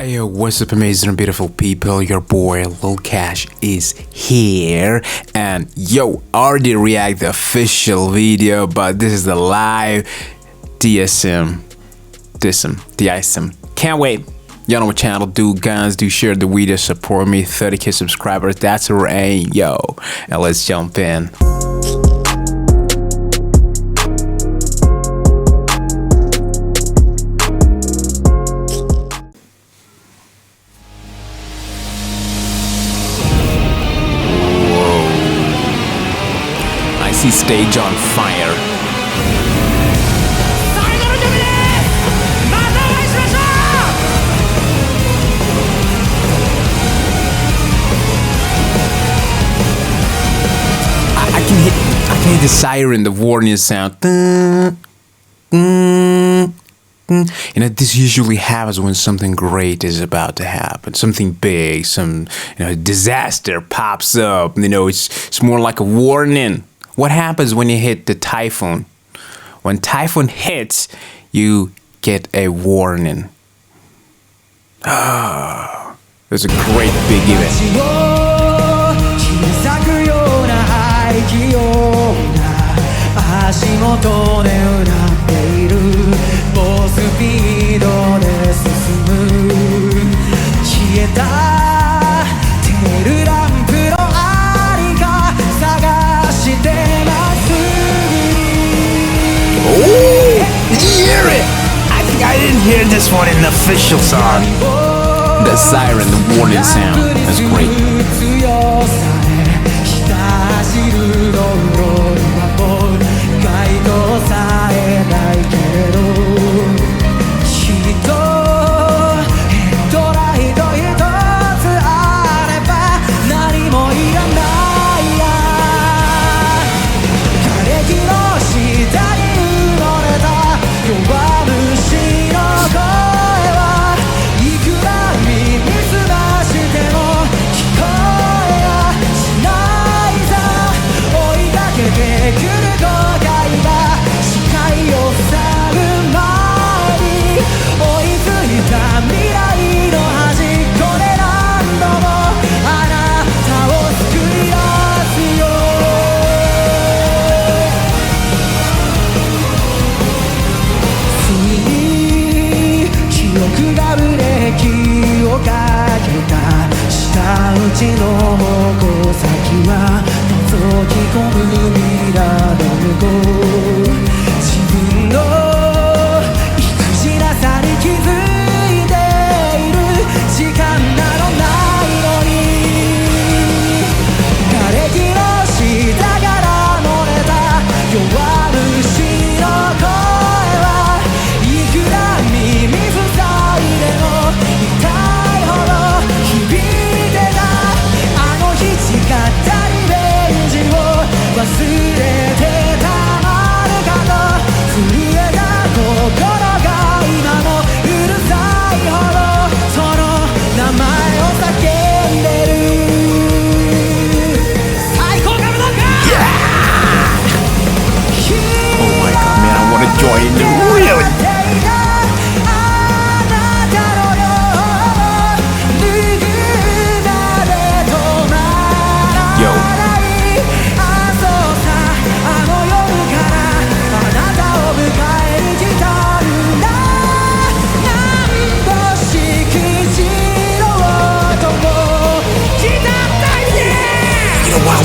Hey, yo, what's up, amazing and beautiful people? Your boy Lil Cash is here, and yo, already react the official video, but this is the live DSM. Can't wait. Y'all know what channel do, guys. Do share the video, support me. 30k subscribers, that's our aim, yo. And let's jump in. I see stage on fire. I can hear the siren, the warning sound. You know, this usually happens when something great is about to happen. Something big, some disaster pops up. You know, it's more like a warning. What happens when you hit the typhoon? When typhoon hits, you get a warning. Ah, there's a great big event. 足元でうなっている猛スピードで進む消えたテールランプのありか探してます Oh, did you hear it? I think I didn't hear this one in the official song. The siren, the warning sound. That's great.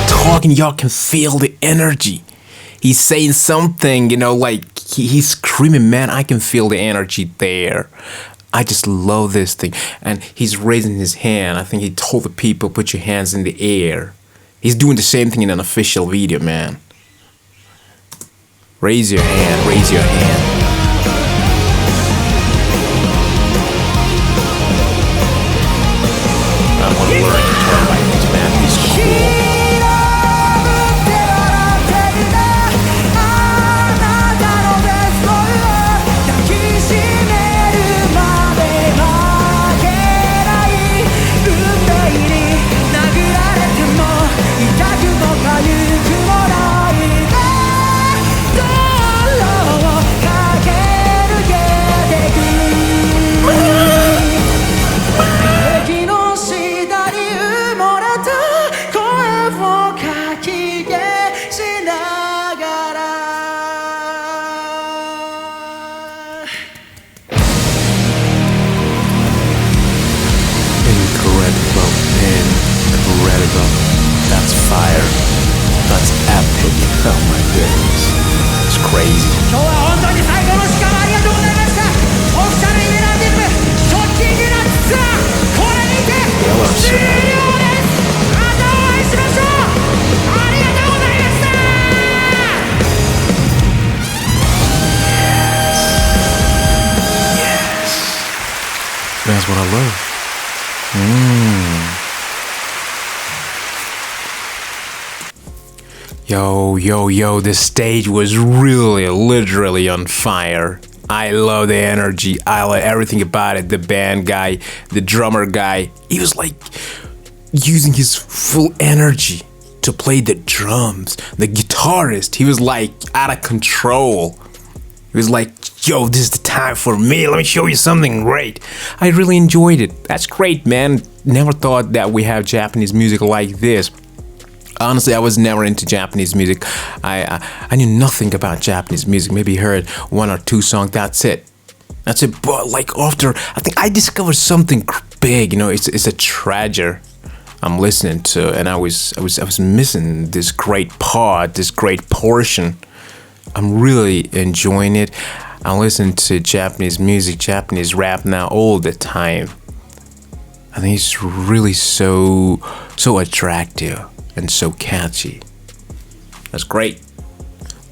Talking, y'all can feel the energy. He's saying something, like he's screaming, man. I can feel the energy there. I just love this thing. And he's raising his hand. I think he told the people, put your hands in the air. He's doing the same thing in an official video, man. Raise your hand, raise your hand. I want to learn guitar like this, man. He's cool. crazy. 今日は本当に最後の時間ありがとうございました。オフィシャル髭男ディズムショッキングなツアー、これにて終了です。またお会いしましょう。ありがとうございました。 That's what I love. Yo, the stage was really, literally on fire. I love the energy. I love everything about it. The band guy, the drummer guy, he was like using his full energy to play the drums. The guitarist, he was like out of control. He was like, yo, this is the time for me. Let me show you something great. I really enjoyed it. That's great, man. Never thought that we have Japanese music like this. Honestly, I was never into Japanese music. I knew nothing about Japanese music. Maybe heard one or two songs. That's it. But like after, I think I discovered something big. You know, it's a treasure I'm listening to, and I was missing this great part, this great portion. I'm really enjoying it. I listen to Japanese music, Japanese rap now all the time. I think it's really so attractive and so catchy. That's great.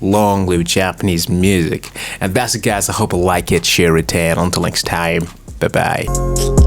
Long live Japanese music. And that's it, guys. I hope you like it, share it, and until next time, bye bye.